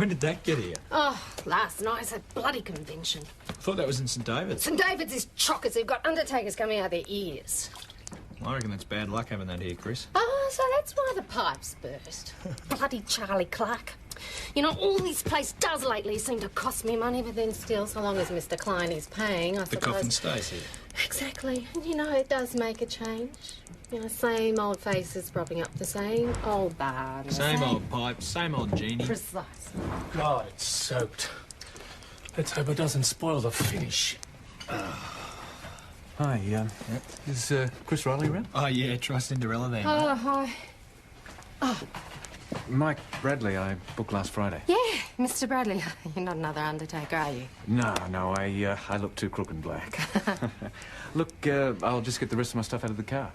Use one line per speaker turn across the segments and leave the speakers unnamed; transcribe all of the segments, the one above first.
When did that get here?
Oh, last night. It's a bloody convention.
I thought that was in St David's.
St David's is chockers. They've got undertakers coming out of their ears.
Well, I reckon that's bad luck having that here, Chris.
Oh, so that's why the pipes burst. Bloody Charlie Clark. You know, all this place does lately seem to cost me money, but then still, so long as Mr Klein is paying, I suppose...
The coffin stays here.
Exactly. And, you know, it does make a change. You know, same old faces propping up the same old bar.
Same old pipes, same old genie.
Precisely.
God, it's soaked. Let's hope it doesn't spoil the finish.
Hi, is Chris Riley around?
Oh, yeah, try Cinderella there.
Oh, hi. Oh.
Mike Bradley, I booked last Friday.
Yeah, Mr Bradley. You're not another undertaker, are you?
No, I look too crook and black. Look, I'll just get the rest of my stuff out of the car.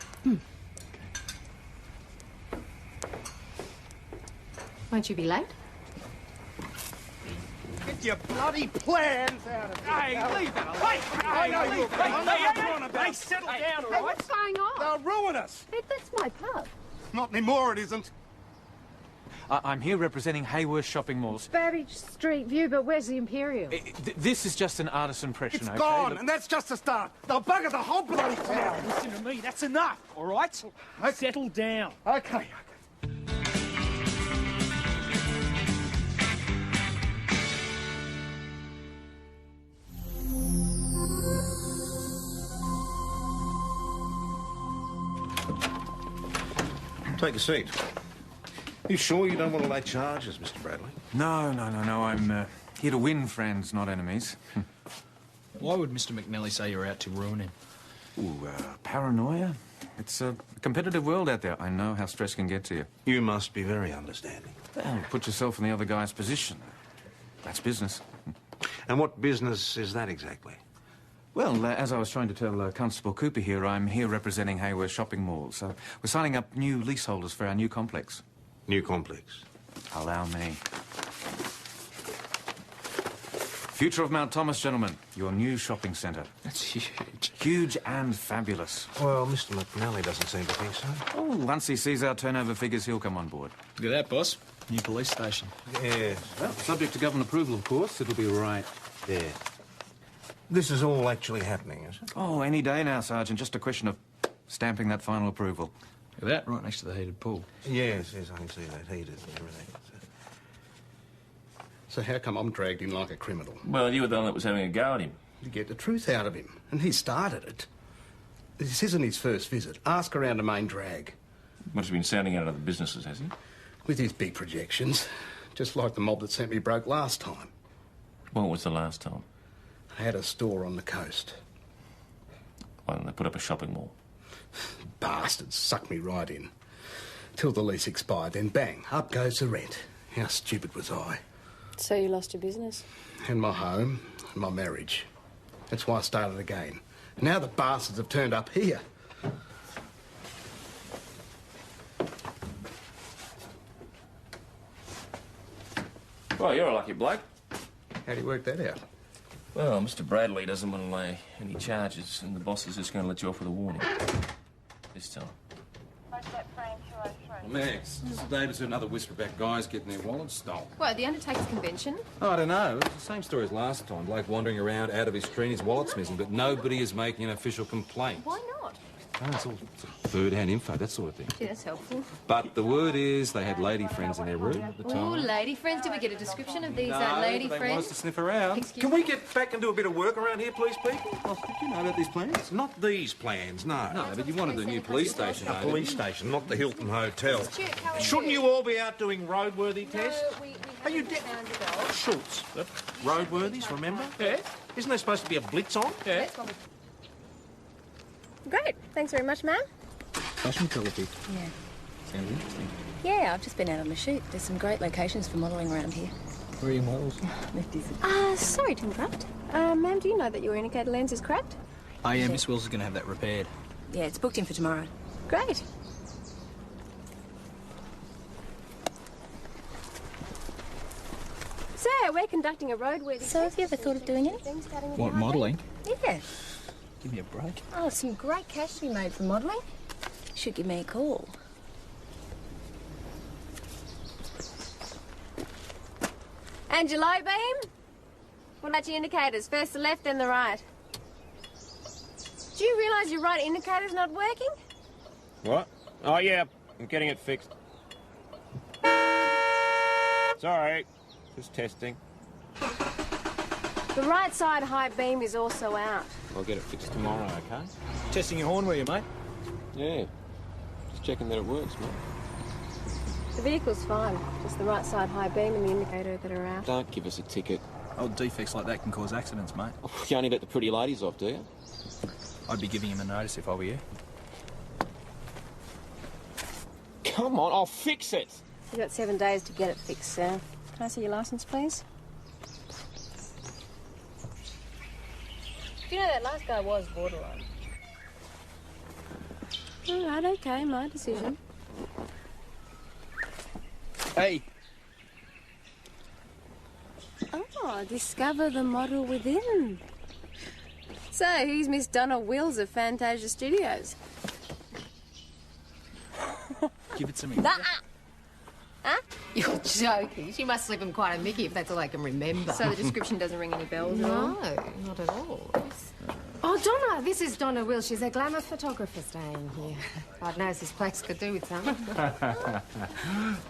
Won't you be late?
Get your bloody plans out of here. Hey, leave that alone. Hey, settle down, all right?
What's going on?
They'll ruin us.
Hey, that's my pub.
Not anymore, it isn't.
I'm here representing Hayworth Shopping Malls.
Babbage Street View, but where's the Imperial?
This is just an artist impression,
It's
okay?
gone,
Look,
and that's just a start. They'll bugger the whole bloody town.
Listen to me, that's enough, all right? Settle down.
Okay.
Take a seat. You sure you don't want to lay charges, Mr. Bradley?
No. I'm here to win friends, not enemies.
Why would Mr McNally say you're out to ruin him?
Ooh, paranoia? It's a competitive world out there. I know how stress can get to you.
You must be very understanding.
Well, put yourself in the other guy's position. That's business.
And what business is that exactly?
Well, as I was trying to tell Constable Cooper here, I'm here representing Hayworth Shopping Malls. We're signing up new leaseholders for our new complex.
New complex?
Allow me. Future of Mount Thomas, gentlemen. Your new shopping centre.
That's huge.
Huge and fabulous.
Well, Mr. McNally doesn't seem to think so.
Oh, once he sees our turnover figures, he'll come on board.
Look at that, boss. New police station.
Yes.
Well, subject to government approval, of course. It'll be right there.
This is all actually happening, is it?
Oh, any day now, Sergeant. Just a question of stamping that final approval.
Look at that, right next to the heated pool.
Yes, I can see that. Heated and everything.
So how come I'm dragged in like a criminal?
Well, you were the one that was having a go at him.
To get the truth out of him. And he started it. This isn't his first visit. Ask around the main drag.
Must have been sounding out other businesses, has he?
With his big projections. Just like the mob that sent me broke last time.
When was the last time?
I had a store on the coast.
Why didn't they put up a shopping mall?
Bastards sucked me right in. Till the lease expired, then bang, up goes the rent. How stupid was I?
So you lost your business?
And my home, and my marriage. That's why I started again. Now the bastards have turned up here.
Well, you're a lucky bloke.
How do you work that out?
Well, Mr. Bradley doesn't want to lay any charges, and the boss is just going to let you off with a warning. This time.
Max, Mr. Davis heard another whisper about guys getting their wallets stolen.
What, the Undertaker's convention?
I don't know. It's the same story as last time. Bloke wandering around out of his tree and his wallet's missing, but nobody is making an official complaint.
Why not?
Oh, it's all third-hand info, that sort of thing.
Gee, that's helpful.
But the word is they had lady friends in their room at the time.
Oh, lady friends. Did we get a description of these
No,
lady
but they want us
friends?
to sniff around.
Excuse
Can we get back and do a bit of work around here, please, people?
Oh, did you know about these plans?
Not these plans, no.
No,
but you wanted a new police station,
A police station, not the Hilton Hotel.
Stuart, how are
Shouldn't you all be out doing roadworthy tests?
No, we
Are you
haven't found a dog.
Schultz, roadworthies, remember?
Yeah.
Isn't there supposed to be a blitz on?
Yeah.
That's what Great. Thanks very much, ma'am.
Cosmetology.
Yeah.
Sounds interesting.
Yeah, I've just been out on a shoot. There's some great locations for modelling around here.
Where are your models?
Sorry to interrupt. Ma'am, do you know that your indicator lens is cracked?
Oh, yeah, Miss Wills is going to have that repaired.
Yeah, it's booked in for tomorrow. Great. Sir, we're conducting a roadworthy. So have you ever thought of doing anything?
What, modelling?
Yeah.
Give me a break.
Oh, some great cash to be made from modelling. Should give me a call. And your low beam? What about your indicators? First the left, then the right. Do you realise your right indicator's not working?
What? Oh, yeah, I'm getting it fixed. Sorry, just testing.
The right side high beam is also out.
I'll get it fixed tomorrow, okay?
Testing your horn, were you, mate?
Yeah, just checking that it works, mate.
The vehicle's fine. Just the right side high beam and the indicator that are out.
Don't give us a ticket.
Old defects like that can cause accidents, mate.
You only let the pretty ladies off, do you?
I'd be giving him a notice if I were you.
Come on, I'll fix it.
You've got 7 days to get it fixed, sir. Can I see your licence, please? Do you know that last guy was borderline? All right, okay, my decision.
Hey!
Oh, discover the model within. So, who's Miss Donna Wills of Fantasia Studios?
Give it to me.
Huh?
You're joking. She must slip him quite a Mickey if that's all I can remember.
So the description doesn't ring any bells at all?
No, not at all. Oh, Donna, this is Donna Will. She's a glamour photographer staying here. God knows this place could do with something.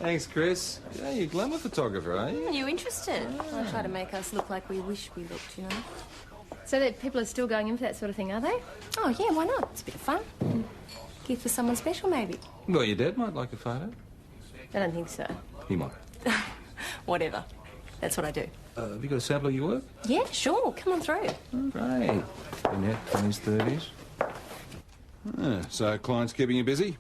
Thanks, Chris. Yeah, you're a glamour photographer, are you?
Are you interested? I try to make us look like we wish we looked, you know. So that people are still going in for that sort of thing, are they? Oh, yeah, why not? It's a bit of fun. Gift for someone special, maybe.
Well, your dad might like a photo.
I don't think so.
He might.
Whatever. That's what I do.
Have you got a sample of your work?
Yeah, sure. Come on through.
Great. Brunette, in his 30s. So clients keeping you busy?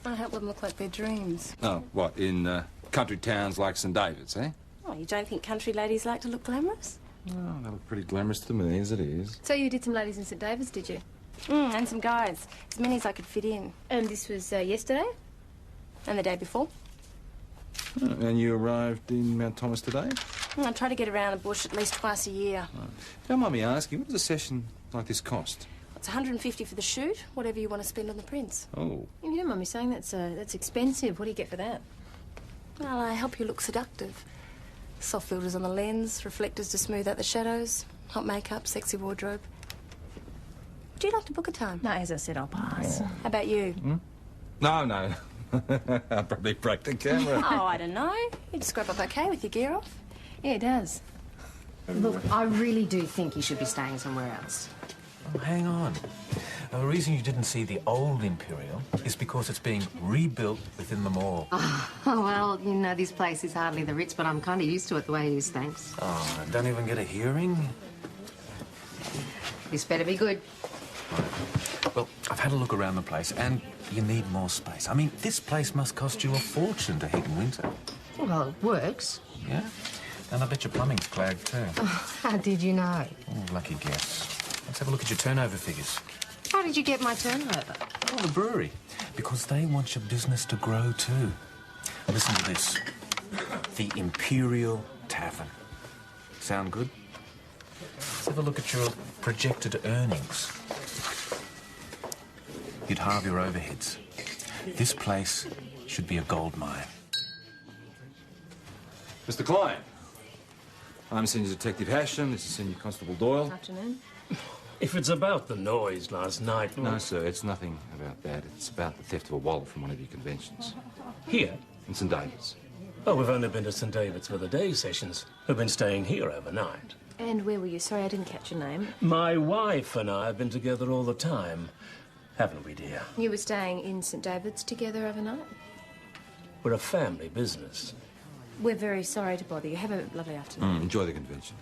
I help them look like their dreams.
Oh, what, in country towns like St David's, eh?
Oh, you don't think country ladies like to look glamorous?
Oh, they look pretty glamorous to me, as it is.
So you did some ladies in St David's, did you? And some guys. As many as I could fit in. And this was yesterday? And the day before?
And you arrived in Mount Thomas today?
I try to get around the bush at least twice a year.
Don't mind me asking, what does a session like this cost?
It's $150 for the shoot, whatever you want to spend on the prints.
Oh.
You don't mind me saying that's expensive. What do you get for that? Well, I help you look seductive. Soft filters on the lens, reflectors to smooth out the shadows, hot makeup, sexy wardrobe. Would you like to book a time? No, as I said, I'll pass. How about you?
No. I'll probably break the camera.
Oh, I don't know. You'd scrub up okay with your gear off. Yeah, it does.
Look, I really do think you should be staying somewhere else.
Oh, hang on. Now, the reason you didn't see the old Imperial is because it's being rebuilt within the mall.
Oh, well, you know, this place is hardly the Ritz, but I'm kind of used to it the way it is, thanks.
Oh, and don't even get a hearing?
This better be good.
Well, I've had a look around the place, and you need more space. I mean, this place must cost you a fortune to heat in winter.
Well, it works.
Yeah? And I bet your plumbing's clogged, too.
Oh, how did you know?
Oh, lucky guess. Let's have a look at your turnover figures.
How did you get my turnover?
Oh, the brewery. Because they want your business to grow, too. Listen to this. The Imperial Tavern. Sound good? Let's have a look at your projected earnings. You'd halve your overheads. This place should be a gold mine.
Mr. Klein. I'm Senior Detective Hashem. This is Senior Constable Doyle.
Afternoon.
If it's about the noise last night...
No, sir, it's nothing about that. It's about the theft of a wallet from one of your conventions.
Here?
In St David's.
Oh, we've only been to St David's for the day sessions. We've been staying here overnight.
And where were you? Sorry, I didn't catch your name.
My wife and I have been together all the time. Haven't we, dear?
You were staying in St David's together overnight?
We're a family business.
We're very sorry to bother you. Have a lovely afternoon.
Enjoy the convention.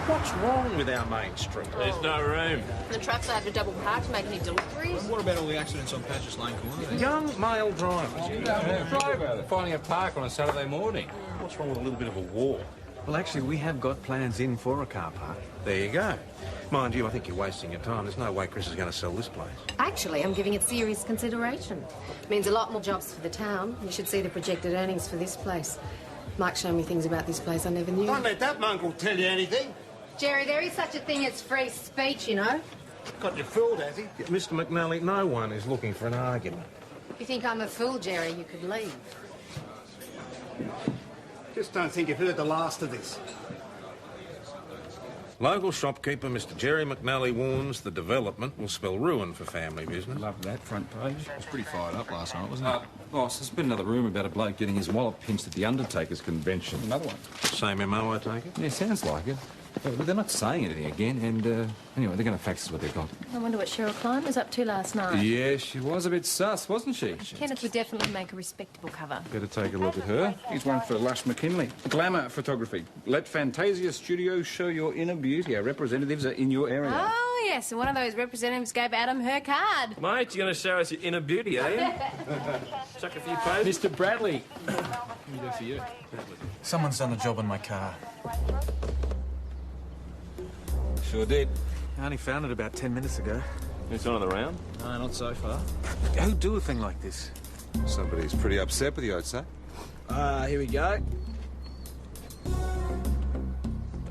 What's wrong with our main street?
There's no room.
The trucks have to double park to make any deliveries.
What about all the accidents on Patches Lane corner?
Young male drivers.
Sorry about it. Finding a park on a Saturday morning.
What's wrong with a little bit of a walk?
Well, actually, we have got plans in for a car park.
There you go. Mind you, I think you're wasting your time. There's no way Chris is going to sell this place.
Actually, I'm giving it serious consideration. Means a lot more jobs for the town. You should see the projected earnings for this place. Mike showed me things about this place I never knew.
Don't let that mongrel tell you anything.
Jerry, there is such a thing as free speech, you know.
Got you fooled, has he? Mr. McNally, no one is looking for an argument.
If you think I'm a fool, Jerry, you could leave.
Just don't think you've heard the last of this.
Local shopkeeper Mr. Jerry McNally warns the development will spell ruin for family business.
Love that front page. It was pretty fired up last night, wasn't it?
Boss, there's been another rumour about a bloke getting his wallet pinched at the Undertakers convention.
Another one.
Same MO, I take it?
Yeah, sounds like it. But they're not saying anything again, and anyway, they're going to fax us what they've got.
I wonder what Cheryl Klein was up to last night.
Yeah, she was a bit sus, wasn't she?
Kenneth would definitely make a respectable cover.
Better take a look at her.
Here's one for Lush McKinley. Glamour photography. Let Fantasia Studios show your inner beauty. Our representatives are in your area.
Oh, yes, and one of those representatives gave Adam her card.
Mate, you're going to show us your inner beauty, are you? Chuck a few poses.
Mr. Bradley. What do we do for you?
Someone's done a job on my car.
Sure did.
I only found it about 10 minutes ago.
It's on the round.
No, not so far.
Who'd do a thing like this?
Somebody's pretty upset with you, I'd say.
Here we go.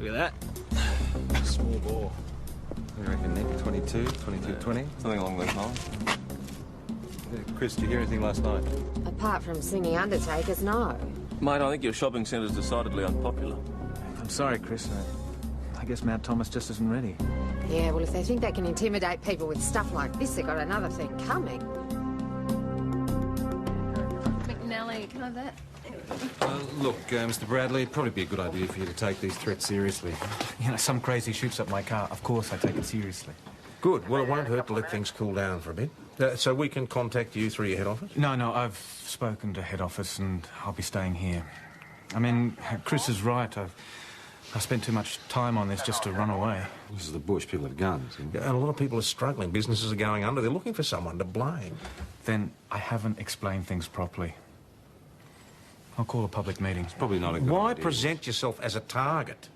Look at that. Small bore.
What do you reckon, Nick? 22, 22.20?
Something along those lines.
Chris, did you hear anything last night?
Apart from singing Undertakers, no.
Mate, I think your shopping centre's decidedly unpopular.
I'm sorry, Chris. I guess Mount Thomas just isn't ready.
Yeah, well, if they think they can intimidate people with stuff like this, they've got another thing coming.
McNally, can I have that?
Look, Mr. Bradley, it'd probably be a good idea for you to take these threats seriously.
You know, some crazy shoots up my car. Of course I take it seriously.
Good. Well, it won't hurt to let things cool down for a bit. So we can contact you through your head office?
No, I've spoken to head office and I'll be staying here. I mean, Chris is right. I've spent too much time on this just to run away.
This is the bush. People have guns.
Yeah, and a lot of people are struggling. Businesses are going under. They're looking for someone to blame.
Then I haven't explained things properly. I'll call a public meeting.
Probably not a good
Why
idea.
present yourself as a target?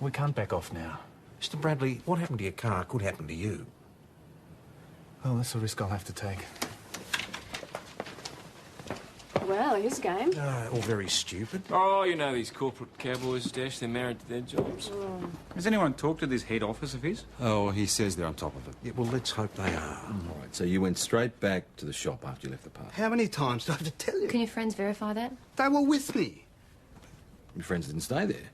We can't back off now.
Mr. Bradley, what happened to your car could happen to you.
Well, that's a risk I'll have to take.
Well, here's a game.
All very stupid.
Oh, you know these corporate cowboys, Dash. They're married to their jobs.
Has anyone talked to this head office of his?
Oh, he says they're on top of it.
Yeah, well, let's hope they are.
All right, so you went straight back to the shop after you left the party.
How many times do I have to tell you?
Can your friends verify that?
They were with me.
Your friends didn't stay there.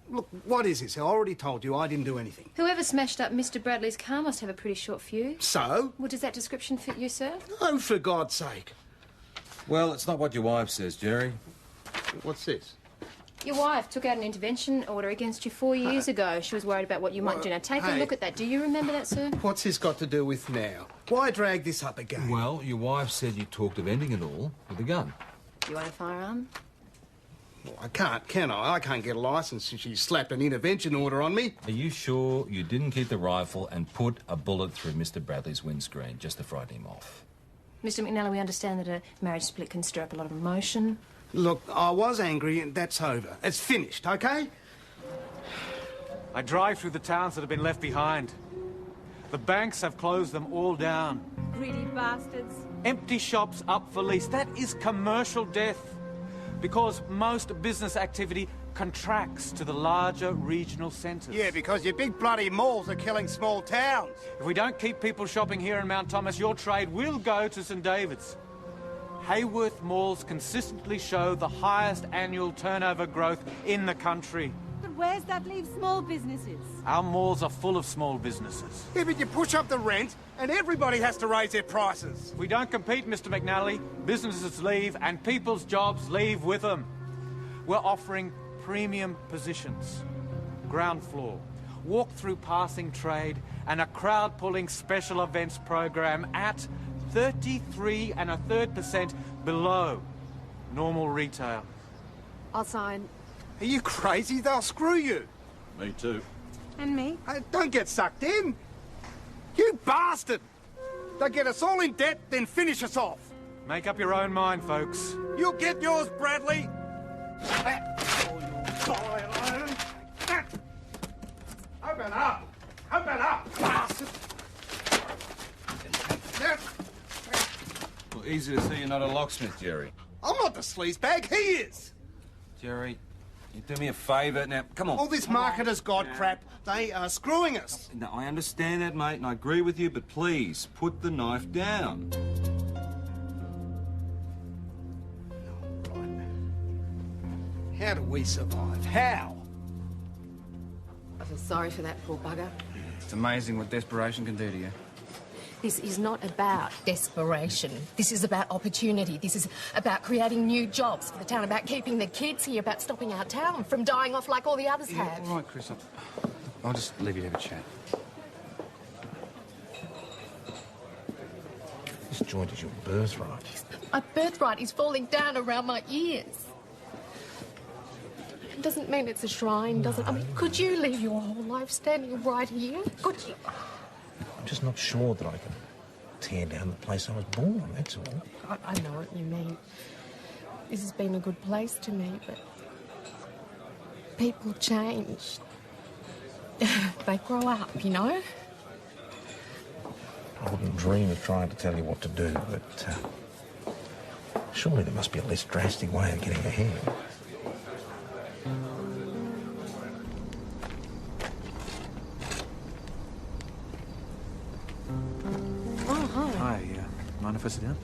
Look, what is this? I already told you I didn't do anything.
Whoever smashed up Mr. Bradley's car must have a pretty short fuse.
So?
Well, does that description fit you, sir?
Oh, for God's sake.
Well, it's not what your wife says, Jerry.
What's this?
Your wife took out an intervention order against you 4 years ago. She was worried about what you might do. Now, take a
Hey.
look at that. Do you remember that, sir?
What's this got to do with now? Why drag this up again?
Well, your wife said you talked of ending it all with a gun.
Do you want a firearm?
Well, I can't, can I? I can't get a licence since she slapped an intervention order on me.
Are you sure you didn't keep the rifle and put a bullet through Mr. Bradley's windscreen just to frighten him off?
Mr. McNally, we understand that a marriage split can stir up a lot of emotion.
Look, I was angry and that's over. It's finished, okay?
I drive through the towns that have been left behind. The banks have closed them all down.
Greedy bastards.
Empty shops up for lease. That is commercial death. Because most business activity contracts to the larger regional centres.
Yeah, because your big bloody malls are killing small towns.
If we don't keep people shopping here in Mount Thomas, your trade will go to St David's. Hayworth malls consistently show the highest annual turnover growth in the country.
But where's that leave small businesses?
Our malls are full of small businesses.
Yeah, but you push up the rent and everybody has to raise their prices.
If we don't compete, Mr. McNally, businesses leave and people's jobs leave with them. We're offering premium positions, ground floor, walk-through passing trade and a crowd-pulling special events program at 33 1/3% below normal retail.
I'll sign.
Are you crazy? They'll screw you.
Me too.
And me?
Hey, don't get sucked in. You bastard! They get us all in debt, then finish us off.
Make up your own mind, folks.
You'll get yours, Bradley. Open up! Open up, bastard!
Well, easy to see you're not a locksmith, Jerry.
I'm not the sleazebag, he is!
Jerry, you do me a favour now. Come on.
All this marketer's god crap, they are screwing us.
No, I understand that, mate, and I agree with you, but please, put the knife down.
How do we survive? How?
I feel sorry for that poor bugger.
It's amazing what desperation can do to you.
This is not about desperation. This is about opportunity. This is about creating new jobs for the town, about keeping the kids here, about stopping our town from dying off like all the others have.
All right, Chris. I'll just leave you to have a chat.
This joint is your birthright.
My birthright is falling down around my ears. It doesn't mean it's a shrine, does it? I mean, could you live your whole life standing right here? Could you?
I'm just not sure that I can tear down the place I was born, that's all.
I know what you mean. This has been a good place to me, but people change. They grow up, you know?
I wouldn't dream of trying to tell you what to do, but surely there must be a less drastic way of getting ahead.
Oh, hi.
Hi, mind if I sit down?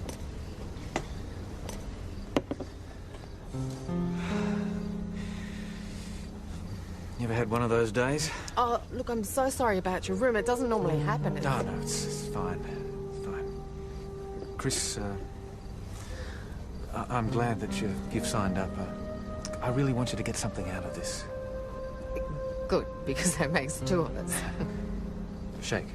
You ever had one of those days?
Oh, look, I'm so sorry about your room. It doesn't normally happen.
No, it's fine. It's fine. Chris, I'm glad that you've signed up. I really want you to get something out of this.
Good, because that makes two of us.
Shake.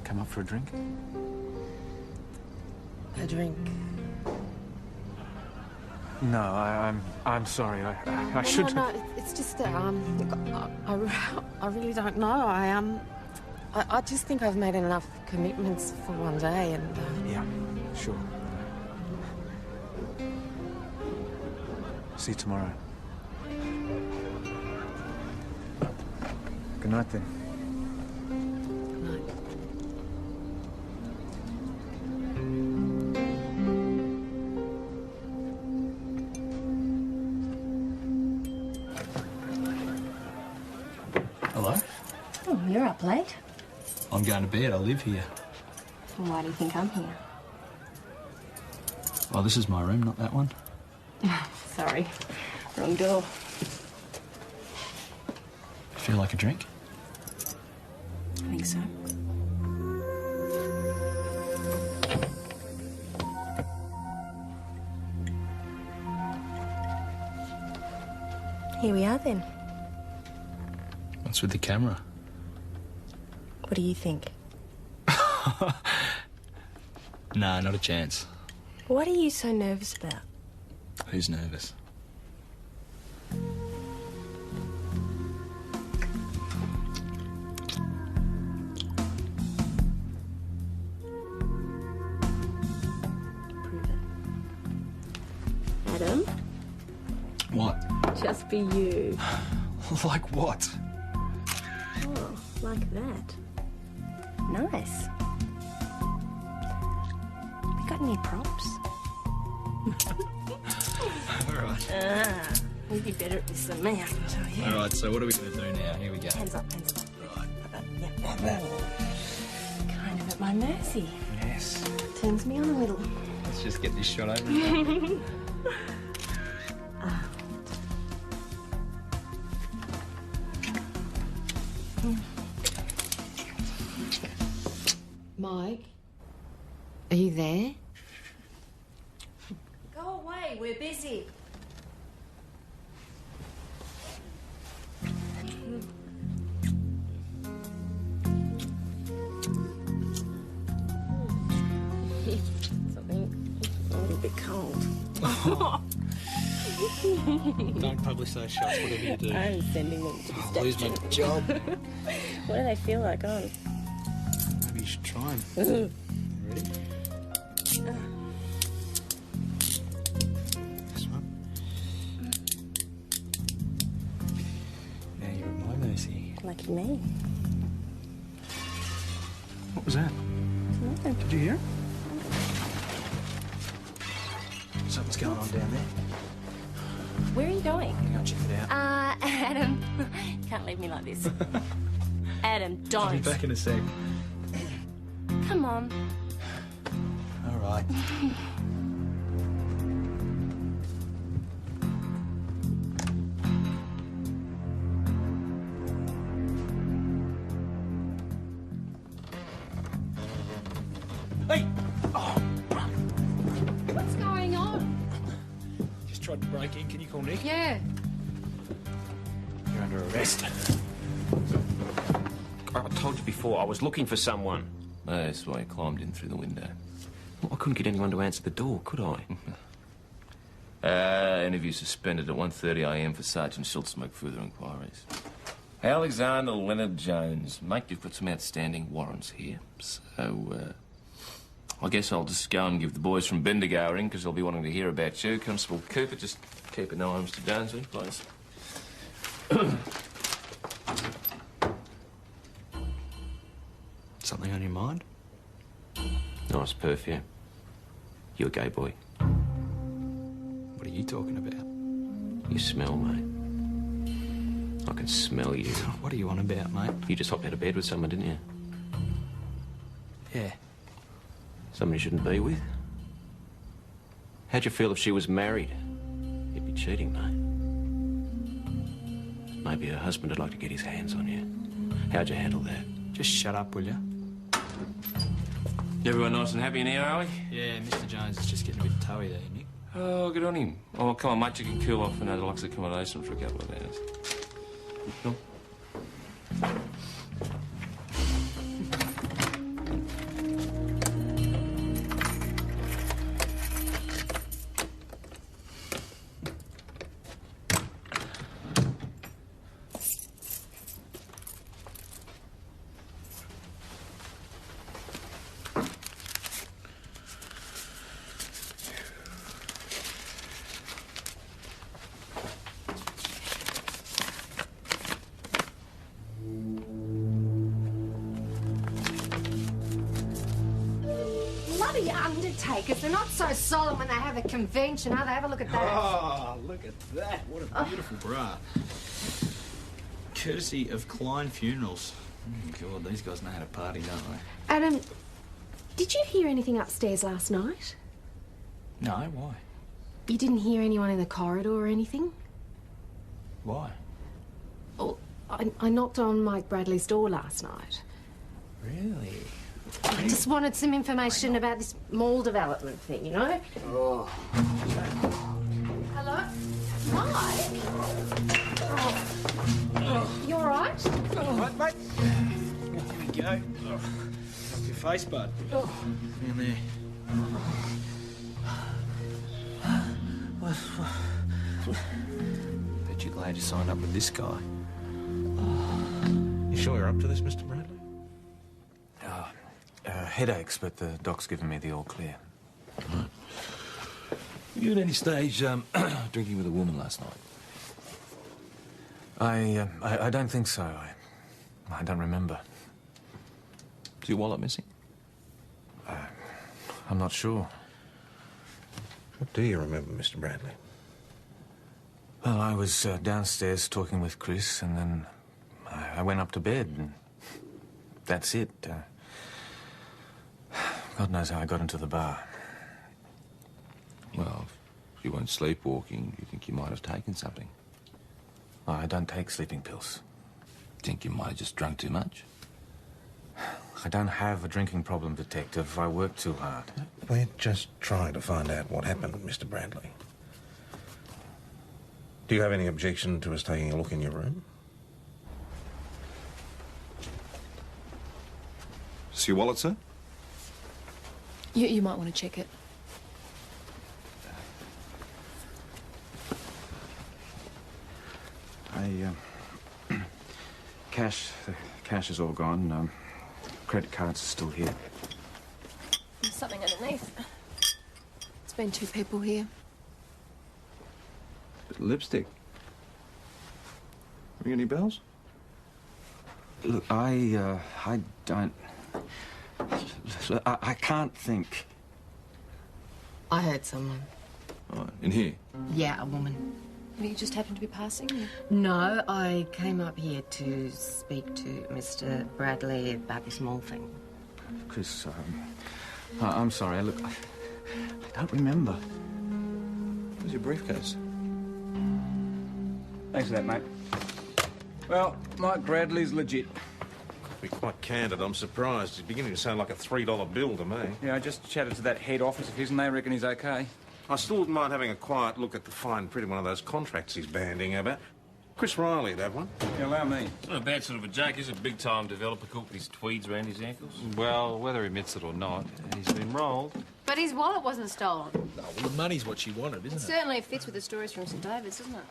Come up for a drink?
A drink?
No, I'm sorry. I should.
No, it's just look, I really don't know. I just think I've made enough commitments for one day, and
Yeah, sure. See you tomorrow. Good night, then.
Hello?
Oh, you're up late.
I'm going to bed. I live here.
Well, why do you think I'm here?
Oh, this is my room, not that one.
Sorry. Wrong door.
Feel like a drink?
I think so. Here we are then.
What's with the camera?
What do you think?
Nah, not a chance.
What are you so nervous about?
Who's nervous?
Adam?
What?
Just be you.
Like what?
Oh, like that. Nice. We got any props?
All right.
You'd be better at this than me, I can tell you.
All right, so what are we going to do now? Here we go.
Hands up, hands up.
Right.
Yeah.
Like that.
Kind of at my mercy.
Yes.
Turns me on a little.
Let's just get this shot over and done with.
Mike, are you there?
Go away, we're busy. Something a little bit cold.
Don't publish those shots, whatever you do.
I'm sending them to
I'll lose my job.
What do they feel like on?
Maybe you should try them.
Ugh.
Ready? This one. Now you're at my mercy.
Lucky me.
What was that?
Nothing.
Did you hear it? Something's going on down there.
Where are you going?
I'm gonna go check it out.
Adam. Can't leave me like this. Adam,
I'll be
don't.
back in a sec.
Come on.
All right. Hey! Oh,
What's going on?
just tried to break in. Can you call Nick?
Yeah.
You're under arrest.
I told you before, I was looking for someone. That's why I climbed in through the window. Well, I couldn't get anyone to answer the door, could I? Interview suspended at 1:30 a.m. for Sergeant Schultz to make further inquiries. Alexander Leonard Jones. Mate, you've got some outstanding warrants here. So, I guess I'll just go and give the boys from Bendigo a ring, because they'll be wanting to hear about you. Constable Cooper, just keep an eye on Mr. Jones, will you, please?
Something on your mind?
Nice perfume. You're a gay boy.
What are you talking about?
You smell, mate. I can smell you.
What are you on about, mate?
You just hopped out of bed with someone, didn't you?
Yeah.
Someone you shouldn't be with? How'd you feel if she was married? You'd be cheating, mate. Maybe her husband would like to get his hands on you. How'd you handle that?
Just shut up, will you?
Everyone nice and happy in here, are we?
Yeah, Mr. Jones is just getting a bit toey there, Nick.
Oh, good on him. Oh, come on, mate, you can cool off in a deluxe accommodation for a couple of hours. Sure.
Bloody undertakers. They're not so solemn when they have a convention, are they? Have a look at that.
Oh, look at that. What a beautiful bra. Courtesy of Klein Funerals. God, these guys know how to party, don't they?
Adam, did you hear anything upstairs last night?
No, why?
You didn't hear anyone in the corridor or anything?
Why?
Oh, I knocked on Mike Bradley's door last night.
Really?
I just wanted some information about this mall development thing, you know?
Oh.
Hello? Mike? Oh. You all right?
All right, mate. Here we go. Off your face, bud. Down there. Bet you're glad you signed up with this guy.
You sure you're up to this, Mr. Bradley?
Headaches, but the doc's given me the all clear.
Right. Were you at any stage drinking with a woman last night?
I don't think so. I don't remember.
Is your wallet missing?
I'm not sure.
What do you remember, Mr. Bradley?
Well, I was downstairs talking with Chris, and then I went up to bed, and that's it. God knows how I got into the bar.
Well, if you weren't sleepwalking, you think you might have taken something?
I don't take sleeping pills.
Think you might have just drunk too much?
I don't have a drinking problem, Detective. I work too hard.
We're just trying to find out what happened, Mr. Bradley. Do you have any objection to us taking a look in your room?
Is your wallet, sir?
You might want to check it.
The cash is all gone. Credit cards are still here.
There's something underneath. It's been 2 people here.
Lipstick. Ring any bells?
Look, I don't... I can't think.
I heard someone.
Oh, in here?
Yeah, a woman.
You just happened to be passing?
No, I came up here to speak to Mr. Bradley about this mole thing.
Chris, I'm sorry. Look, I don't remember.
Where's your briefcase? Thanks for that, mate. Well, Mike Bradley's legit.
To be quite candid, I'm surprised. He's beginning to sound like a $3 bill to me.
Yeah, I just chatted to that head office of his and they reckon he's okay.
I still wouldn't mind having a quiet look at the fine print of one of those contracts he's bandying about. Chris Riley'd have one.
Yeah, allow me.
Not a bad sort of a joke. He's a big-time developer cook with his tweeds around his ankles.
Well, whether he admits it or not, he's been rolled.
But his wallet wasn't stolen.
No, well, the money's what she wanted, isn't
It
it?
certainly fits with the stories from St David's, doesn't it?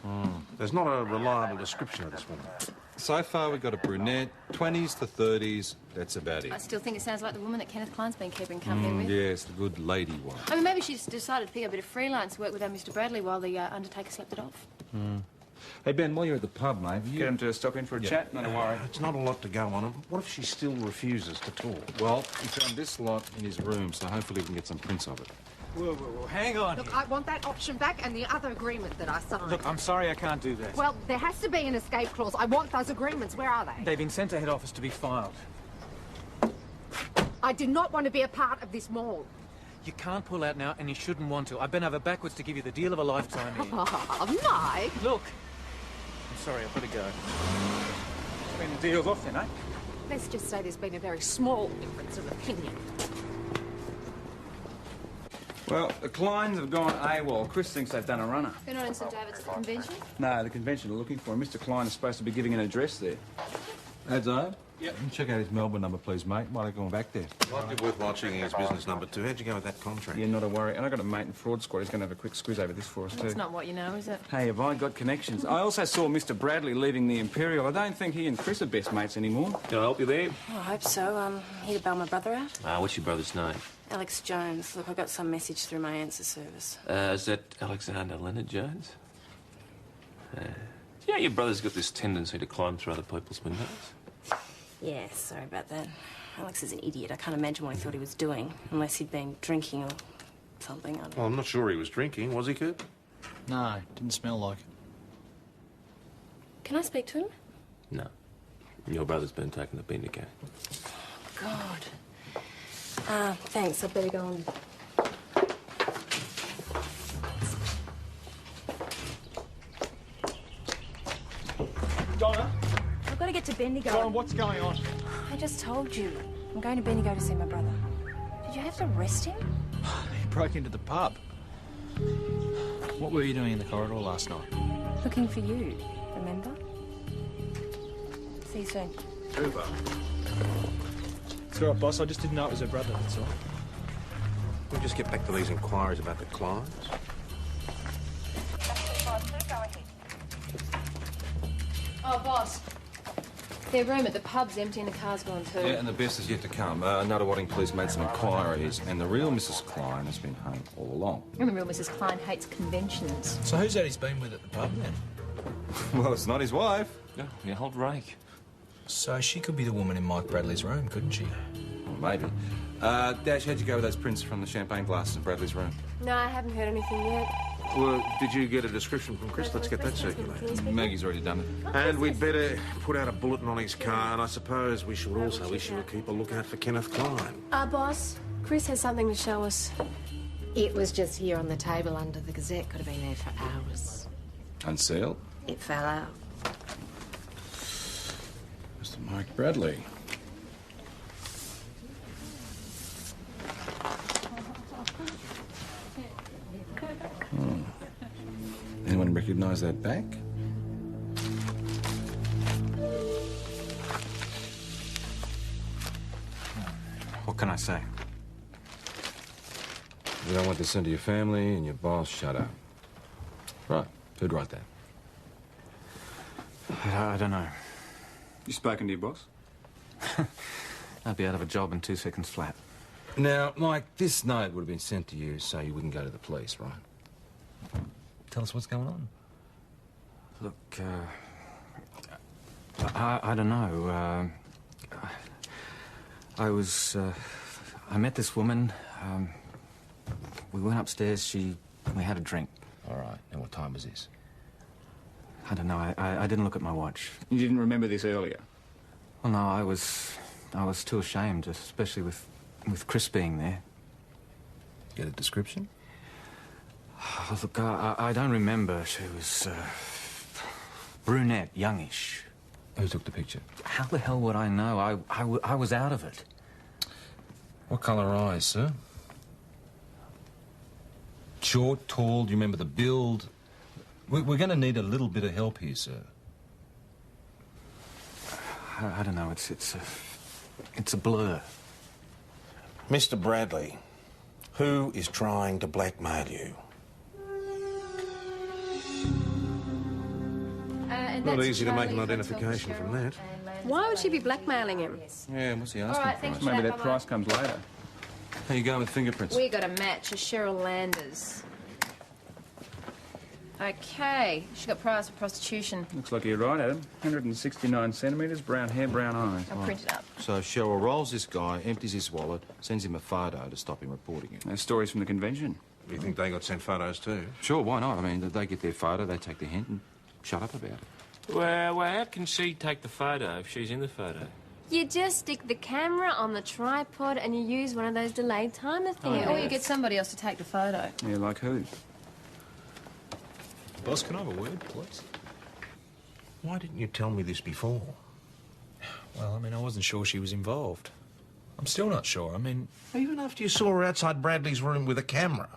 There's not a reliable description of this woman.
So far, we've got a brunette, 20s to 30s. That's about it.
I still think it sounds like the woman that Kenneth Klein's been keeping company with.
Yes, the good lady one.
I mean, maybe she's decided to pick up a bit of freelance work with our Mr. Bradley while the undertaker slept it off.
Hey, Ben, while you're at the pub, mate, have you...
Get him to stop in for a chat, not a worry.
It's not a lot to go on. What if she still refuses to talk?
Well, he found this lot in his room, so hopefully we can get some prints of it.
Whoa, hang on.
Look, I want that option back and the other agreement that I signed.
Look, I'm sorry I can't do that.
Well, there has to be an escape clause. I want those agreements. Where are they?
They've been sent to head office to be filed.
I do not want to be a part of this mall.
You can't pull out now, and you shouldn't want to. I've been over backwards to give you the deal of a lifetime here.
Oh, Mike!
Look, I'm sorry, I've got to go. I mean, the deal's off then, eh?
Let's just say there's been a very small difference of opinion.
Well, the Kleins have gone AWOL. Chris thinks they've done a runner.
They're not in St David's at the convention?
No, the convention are looking for him. Mr. Klein is supposed to be giving an address there.
Adzard? Yep. Check out his Melbourne number, please, mate, while they're going back there.
Might be worthwhile checking his business number too. How'd you go with that contract?
Yeah, not a worry. And I've got a mate in Fraud Squad. He's going to have a quick squeeze over this for us, too.
That's not what you know, is it?
Hey, have I got connections? I also saw Mr. Bradley leaving the Imperial. I don't think he and Chris are best mates anymore.
Can I help you there?
Oh, I hope so. Here to bail my brother out.
What's your brother's name?
Alex Jones. Look, I got some message through my answer service.
Is that Alexander Leonard Jones? Yeah, your brother's got this tendency to climb through other people's windows.
Yeah, sorry about that. Alex is an idiot. I can't imagine what he thought he was doing, unless he'd been drinking or something. I don't know.
Well, I'm not sure he was drinking, was he, Kurt?
No, didn't smell like it.
Can I speak to him?
No. Your brother's been taken to Bendigo.
God. Thanks. I'd better go on.
Donna?
I've got to get to Bendigo.
Donna, what's going on?
I just told you. I'm going to Bendigo to see my brother. Did you have to arrest him?
He broke into the pub. What were you doing in the corridor last night?
Looking for you, remember? See you soon.
Uber.
It's all right, boss. I just didn't know it was her brother, that's all.
We'll just get back to these inquiries about the Kleins.
Oh, boss. Their room at the pub's empty and the car's gone too.
Yeah, and the best is yet to come. Nuttawading Police made some inquiries, and the real Mrs. Klein has been home all along.
And the real Mrs. Klein hates conventions.
So who's that he's been with at the pub, then?
Well, it's not his wife.
Yeah, your old rake.
So she could be the woman in Mike Bradley's room, couldn't she?
Well, maybe. Dash, how'd you go with those prints from the champagne glasses in Bradley's room?
No, I haven't heard anything yet.
Well, did you get a description from Chris? Let's get that circulated.
Maggie's already done it.
And we'd better put out a bulletin on his car, and I suppose we should also issue a keep a lookout for Kenneth Klein.
Boss, Chris has something to show us.
It was just here on the table under the Gazette. Could have been there for hours.
Unsealed?
It fell out.
Mr. Mike Bradley. Anyone recognise that back?
What can I say?
You don't want this sent to your family and your boss, shut up. Right. Who'd write that?
I don't know.
You spoken to your boss?
I'd be out of a job in 2 seconds flat.
Now, Mike, this note would have been sent to you so you wouldn't go to the police, right? Tell us what's going on.
Look, I don't know. I met this woman. We went upstairs. We had a drink.
All right. And what time was this?
I don't know. I didn't look at my watch.
You didn't remember this earlier?
Well, no, I was too ashamed, especially with Chris being there.
Get a description?
Oh, look, I don't remember. She was brunette, youngish.
Who took the picture?
How the hell would I know? I was out of it.
What colour eyes, sir? Short, tall, do you remember the build? We're going to need a little bit of help here, sir.
I don't know. It's a blur.
Mr. Bradley, who is trying to blackmail you?
Not
easy to make an identification from that.
Why would she be blackmailing him?
Yeah, what's he
All
asking
right,
for?
thanks for
Maybe
that.
that
Bye-bye.
price comes later.
How you going with fingerprints?
We got a match, a Cheryl Landers. Okay, she got prize for prostitution.
Looks like you're right, Adam. 169 centimetres, brown hair, brown eyes.
I'll print it up.
So Cheryl rolls this guy, empties his wallet, sends him a photo to stop him reporting it.
Those stories from the convention.
You think they got sent photos too?
Sure, why not? I mean, they get their photo, they take the hint and shut up about it.
Well, how can she take the photo if she's in the photo?
You just stick the camera on the tripod and you use one of those delayed timer things. Or you get somebody else to take the photo.
Yeah, like who?
Boss, can I have a word, please?
Why didn't you tell me this before?
Well, I mean, I wasn't sure she was involved. I'm still not sure. I mean...
Even after you saw her outside Bradley's room with a camera.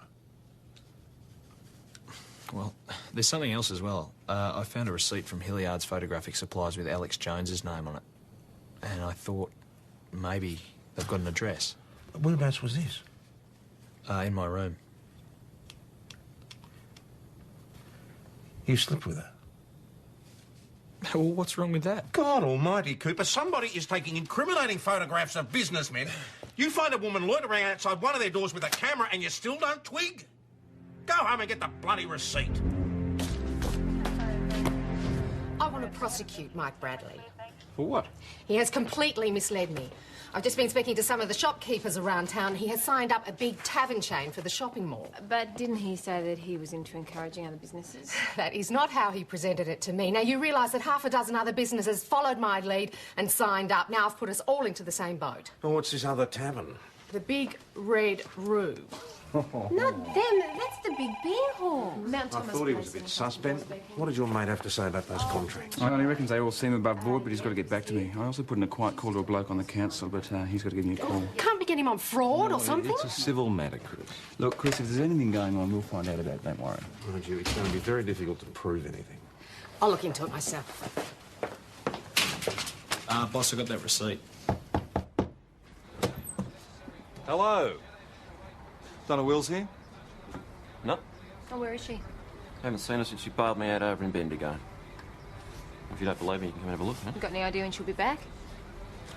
Well, there's something else as well. I found a receipt from Hilliard's Photographic Supplies with Alex Jones's name on it. And I thought maybe they've got an address.
Whereabouts was this?
In my room.
You slept with her?
Well, what's wrong with that?
God almighty, Cooper, somebody is taking incriminating photographs of businessmen. You find a woman loitering outside one of their doors with a camera and you still don't twig? Go home and get the bloody receipt.
I want to prosecute Mike Bradley.
For what?
He has completely misled me. I've just been speaking to some of the shopkeepers around town. He has signed up a big tavern chain for the shopping mall.
But didn't he say that he was into encouraging other businesses?
That is not how he presented it to me. Now, you realise that half a dozen other businesses followed my lead and signed up. Now I've put us all into the same boat.
Oh, what's this other tavern?
The Big Red Roo.
Not them. That's the Big Beer Hall. Mount
I
Thomas
thought he was a
Place
bit suspect. What did your mate have to say about those contracts?
Well, he reckons they all seem above board, but he's got to get back to me. I also put in a quiet call to a bloke on the council, but he's got to give me a call.
Can't we get him on fraud or something?
It's a civil matter, Chris.
Look, Chris, if there's anything going on, we'll find out about it, don't worry.
Mind you, it's going to be very difficult to prove anything.
I'll look into it myself.
Boss, I got that receipt.
Hello. Donna Wills here?
No,
Oh, where is she?
haven't seen her since she bailed me out over in Bendigo. If you don't believe me, you can come and have a look, huh?
You got any idea when she'll be back?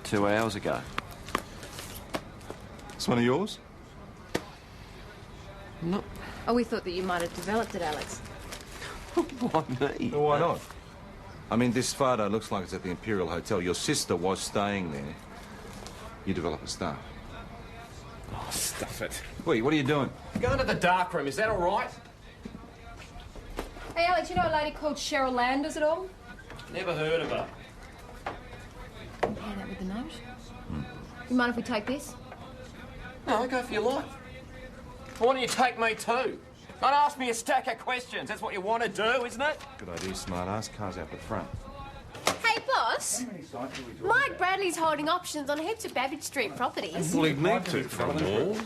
2 hours ago.
It's one of yours?
No.
Oh, we thought that you might have developed it, Alex.
Why me?
Well, why not? I mean, this photo looks like it's at the Imperial Hotel. Your sister was staying there. You develop a staff.
Oh, stuff it.
Wait, what are you doing?
Go into the dark room, is that all right?
Hey, Alex, you know a lady called Cheryl Landers at all?
Never heard of her.
Yeah, that with the note. You mind if we take this?
No, go for your life. Why don't you take me too? Don't ask me a stack of questions. That's what you want to do, isn't it?
Good idea, smart ass. Car's out the front.
Hey, boss. Mike Bradley's holding options on heaps of Babbage Street properties.
Well, he'd need to for a mall.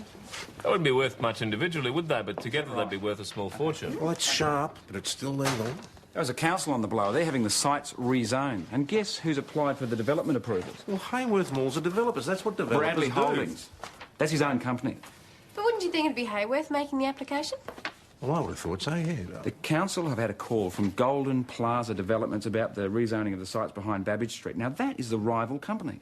They wouldn't be worth much individually, would they? But together they'd be worth a small fortune.
Well, it's sharp, but it's still legal.
There was a council on the blower. They're having the sites rezoned. And guess who's applied for the development approvals?
Well, Hayworth Malls are developers. That's what developers
Bradley
do.
Holdings. That's his own company.
But wouldn't you think it'd be Hayworth making the application?
Well, I would have thought so, yeah.
The council have had a call from Golden Plaza Developments about the rezoning of the sites behind Babbage Street. Now, that is the rival company.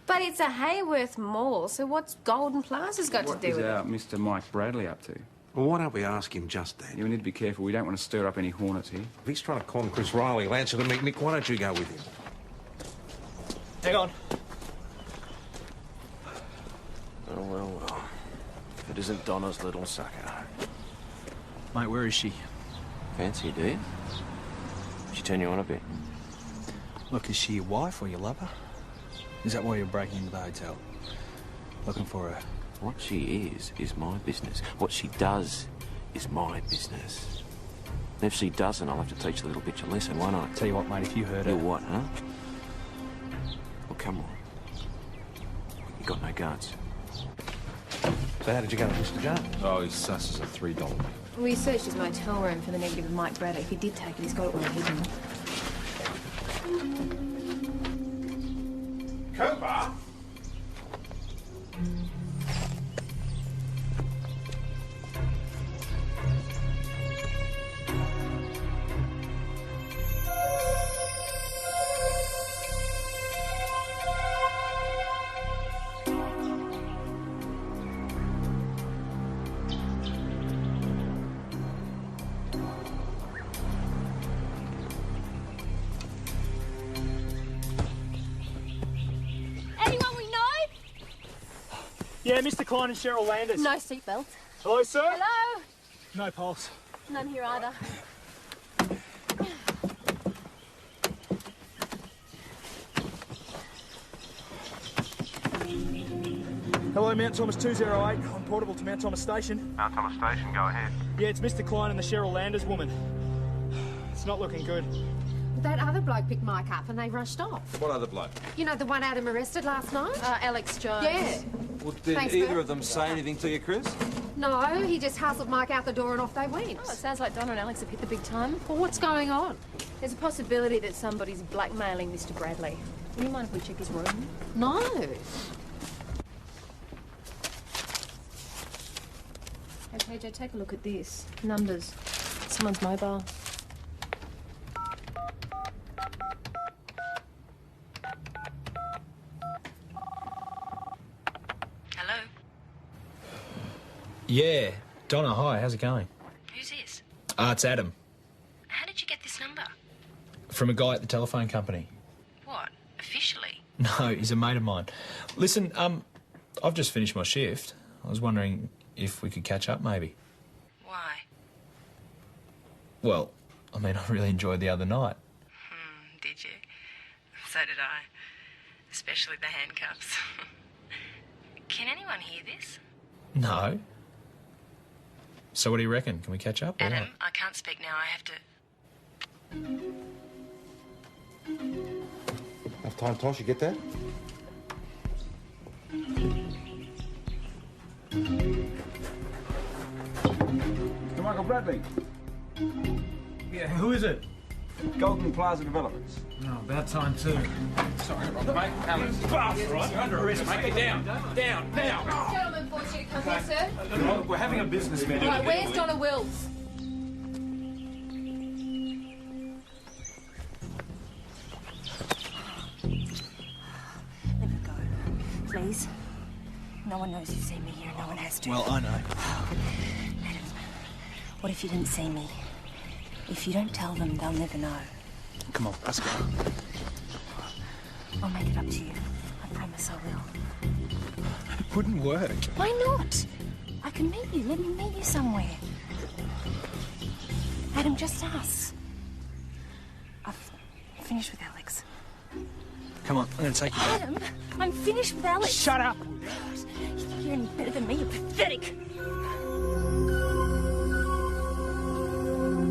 But it's a Hayworth Mall, so what's Golden Plaza's got to do with it?
What is Mr Mike Bradley up to?
Well, why don't we ask him just that?
Yeah, we need to be careful. We don't want to stir up any hornets here.
If he's trying to con Chris Riley, he'll answer to meet Nick. Why don't you go with him?
Hang on. Oh, well, well. If it isn't Donna's little sucker. Mate, where is she?
Fancy, do you? She turn you on a bit?
Look, is she your wife or your lover? Is that why you're breaking into the hotel? Looking for her?
What she is my business. What she does is my business. And if she doesn't, I'll have to teach the little bitch a lesson, won't I?
Tell you what, mate, if you heard her...
You what, huh? Well, come on. You got no guards.
So how did you go with Mr. Jones?
Oh, his sus is a $3 bill.
We searched his motel room for the negative of Mike Bradley. If he did take it, he's got it well hidden.
Cooper?
Anyone we know?
Yeah, Mr. Klein and Cheryl Landers.
No seatbelt.
Hello, sir?
Hello?
No pulse.
None here either.
Hello, Mount Thomas 208. I'm portable to Mount Thomas Station.
Mount Thomas Station, go ahead.
Yeah, it's Mr. Klein and the Cheryl Landers woman. It's not looking good.
That other bloke picked Mike up and they rushed off.
What other bloke?
You know, the one Adam arrested last night?
Alex Jones.
Yeah.
Well, did
Thanks,
either
Bert.
of them say anything to you, Chris?
No, he just hustled Mike out the door and off they went.
Oh, it sounds like Donna and Alex have hit the big time.
Well, what's going on?
There's a possibility that somebody's blackmailing Mr. Bradley. Would you mind if we check his room?
No.
Hey, PJ, take a look at this. Numbers. Someone's mobile.
Hello?
Yeah. Donna, hi, how's it going?
Who's this?
It's Adam.
How did you get this number?
From a guy at the telephone company.
What? Officially?
No, he's a mate of mine. Listen, I've just finished my shift. I was wondering if we could catch up, maybe.
Why?
Well, I mean, I really enjoyed the other night.
Did you? So did I. Especially the handcuffs. Can anyone hear this?
No. So what do you reckon? Can we catch up? or
Adam,
what?
I can't speak now. I have to...
Enough time, Tosh, you get that?
Mr. Michael Bradley.
Yeah, who is it?
Golden Plaza Developments.
Oh, about time too.
Sorry, Robert, mate. Alan.
Bastard, right? You're under arrest, mate. Get down. Down, now.
Gentlemen, force you to come here, sir.
Look, we're having a business meeting.
Right, where's Donna Wills?
Let me go. Please. No one knows you've seen me here. No one has to.
Well, I know.
Adam, what if you didn't see me? If you don't tell them, they'll never know.
Come on, let's go.
I'll make it up to you. I promise I will.
It wouldn't work.
Why not? I can meet you. Let me meet you somewhere. Adam, just us. I've finished with Alex.
Come on, I'm going to take you back.
Adam, I'm finished with Alex.
Shut up!
You think you're any better than me? You're pathetic.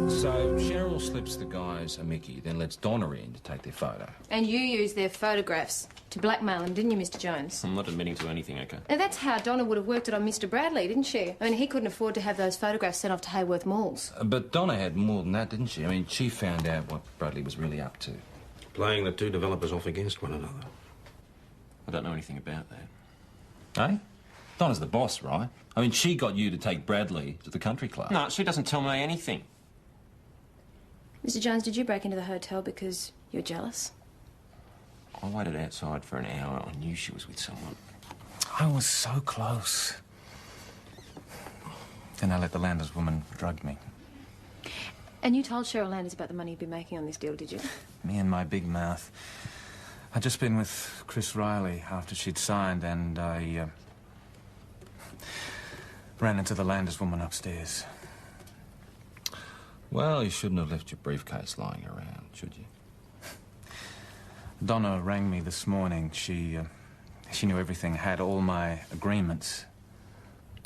So Cheryl slips the guys a Mickey, then lets Donna in to take their photo.
And you used their photographs to blackmail him, didn't you, Mr. Jones?
I'm not admitting to anything, okay?
Now, that's how Donna would have worked it on Mr. Bradley, didn't she? I mean, he couldn't afford to have those photographs sent off to Hayworth Malls.
But Donna had more than that, didn't she? I mean, she found out what Bradley was really up to.
Playing the two developers off against one another.
I don't know anything about that.
Eh? Donna's the boss, right? I mean, she got you to take Bradley to the country club.
No, she doesn't tell me anything.
Mr. Jones, did you break into the hotel because you're jealous?
I waited outside for an hour. I knew she was with someone.
I was so close. Then I let the Landers woman drug me.
And you told Cheryl Landers about the money you'd been making on this deal, did you?
Me and my big mouth. I'd just been with Chris Riley after she'd signed, and I ran into the Landers woman upstairs.
Well, you shouldn't have left your briefcase lying around, should you?
Donna rang me this morning. She knew everything, had all my agreements.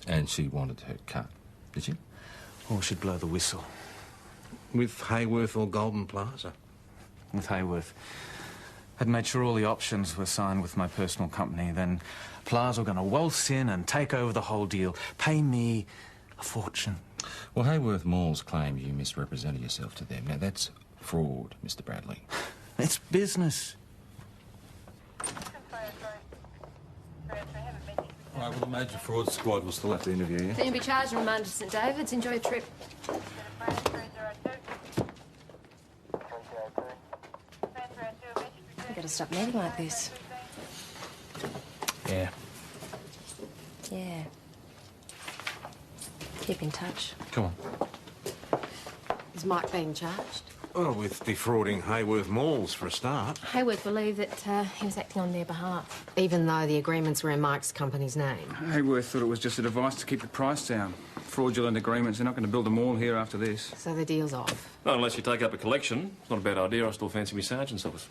And she wanted her cut, did she?
Or she'd blow the whistle.
With Hayworth or Golden Plaza?
With Hayworth. I'd made sure all the options were signed with my personal company. Then Plaza were going to waltz in and take over the whole deal. Pay me a fortune.
Well, Hayworth Malls claim you misrepresented yourself to them. Now, that's fraud, Mr. Bradley.
It's business.
All right, well, the major fraud squad will still have to interview you.
You'll be charged and remanded to St David's. Enjoy your trip. You've got to stop meeting like this.
Yeah.
Yeah. Keep in touch.
Come on.
Is Mike being charged?
Well, with defrauding Hayworth Malls for a start.
Hayworth believed that he was acting on their behalf.
Even though the agreements were in Mike's company's name?
Hayworth thought it was just a device to keep the price down. Fraudulent agreements. They're not going to build a mall here after this.
So the deal's off?
Not unless you take up a collection. It's not a bad idea. I still fancy my sergeant's office.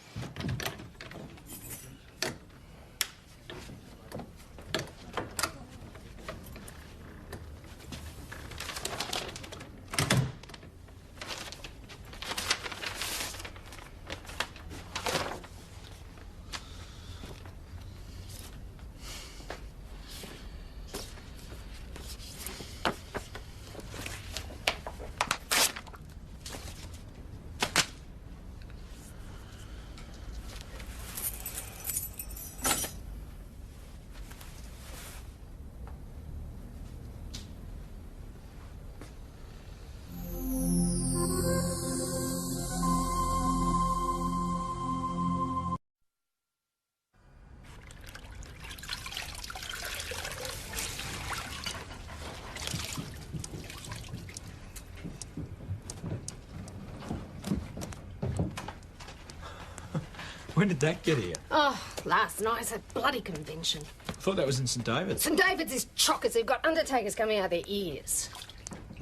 When did that get here?
Oh, last night's a bloody convention.
I thought that was in St David's.
St David's is chockers who've got undertakers coming out of their ears.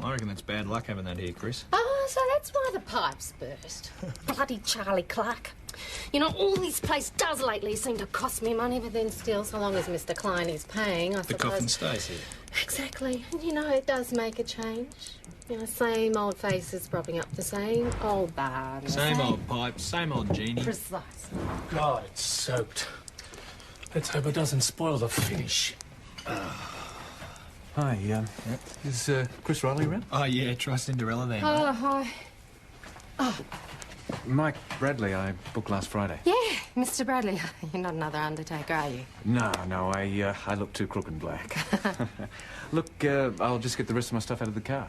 I reckon that's bad luck having that here, Chris.
Oh, so that's why the pipes burst. Bloody Charlie Clark. You know, all this place does lately seem to cost me money, but then still, so long as Mr. Klein is paying, I
The
suppose...
coffin stays here.
Exactly. And, you know, it does make a change. You know, same old faces propping up the same old bar.
Same old pipes, same old genie.
Precisely.
God, it's soaked. Let's hope it doesn't spoil the finish.
Hi, is Chris Riley around?
Oh, yeah, try Cinderella then.
Oh, hi. Oh,
Mike Bradley, I booked last Friday.
yeah, Mr. Bradley. You're not another undertaker, are you?
No, I look too crook and black. Look, I'll just get the rest of my stuff out of the car.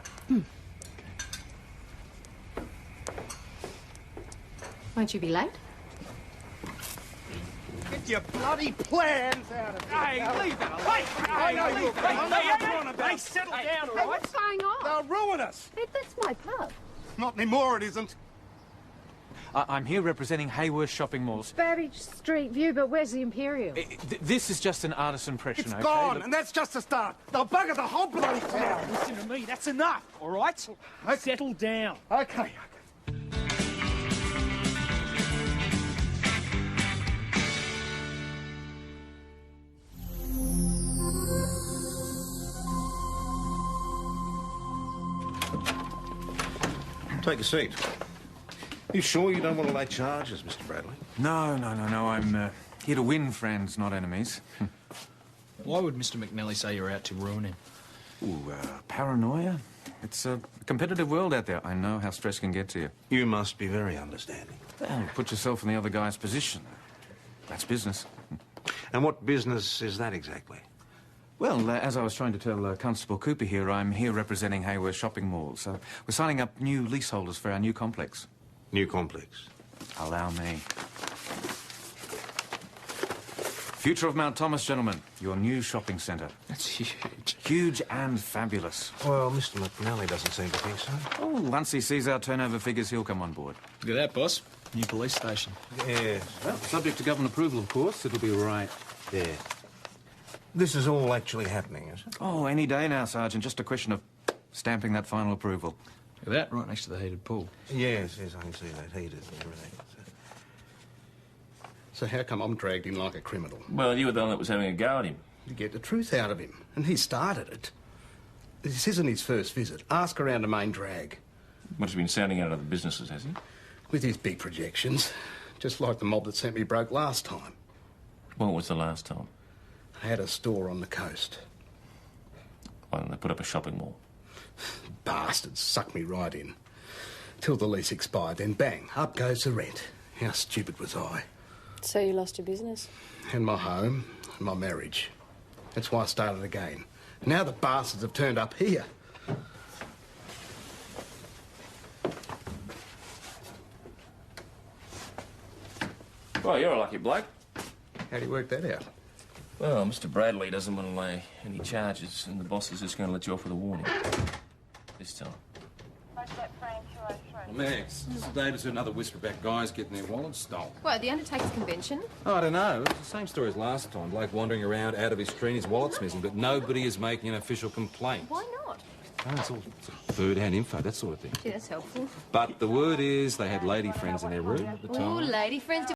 Won't you be late?
Get your bloody plans out of here.
Hey, leave that alone.
I know you're
Hey, settle down, all right?
What's going on?
They'll ruin us.
That's my pub.
Not anymore, it isn't.
I'm here representing Hayworth Shopping Malls.
Barrage Street View, but where's the Imperial?
This is just an artist's impression,
It's
okay?
gone,
Look-
and that's just a start. They'll bugger the whole bloody town.
Listen to me, that's enough, all right? Settle down.
Okay.
Take a seat. You sure you don't want to lay charges, Mr. Bradley?
No. I'm here to win friends, not enemies.
Why would Mr. McNally say you're out to ruin him?
Ooh, paranoia? It's a competitive world out there. I know how stress can get to you.
You must be very understanding.
Well, put yourself in the other guy's position. That's business.
And what business is that exactly?
Well, as I was trying to tell Constable Cooper here, I'm here representing Hayworth Shopping Malls. We're signing up new leaseholders for our new complex.
New complex?
Allow me. Future of Mount Thomas, gentlemen. Your new shopping centre.
That's huge.
Huge and fabulous.
Well, Mr. McNally doesn't seem to think so.
Oh, once he sees our turnover figures, he'll come on board.
Look at that, boss. New police station.
Yeah.
Well, subject to government approval, of course. It'll be right there.
This is all actually happening, is it?
Oh, any day now, Sergeant. Just a question of stamping that final approval.
Look at that, right next to the heated pool.
Yes, I can see that. Heated and everything.
So how come I'm dragged in like a criminal?
Well, you were the one that was having a go at him.
To get the truth out of him, and he started it. This isn't his first visit. Ask around the main drag.
Must have been sounding out of the businesses, has he?
With his big projections. Just like the mob that sent me broke last time.
When was the last time?
I had a store on the coast.
Why don't they put up a shopping mall?
Bastards sucked me right in. Till the lease expired, then bang, up goes the rent. How stupid was I?
So you lost your business?
And my home, and my marriage. That's why I started again. Now the bastards have turned up here.
Well, you're a lucky bloke.
How do you work that out?
Well, Mr. Bradley doesn't want to lay any charges, and the boss is just going to let you off with a warning. This time.
Well, Max, Mr. Davis heard another whisper about guys getting their wallets stolen.
What, the Undertakers Convention?
Oh, I don't know. It's the same story as last time. Bloke wandering around out of his tree and his wallet's missing, but nobody is making an official complaint.
Why not?
Oh, it's all third-hand info, that sort of thing.
Gee, that's helpful.
But the word is they had lady friends in their room at the time.
Ooh, lady friends.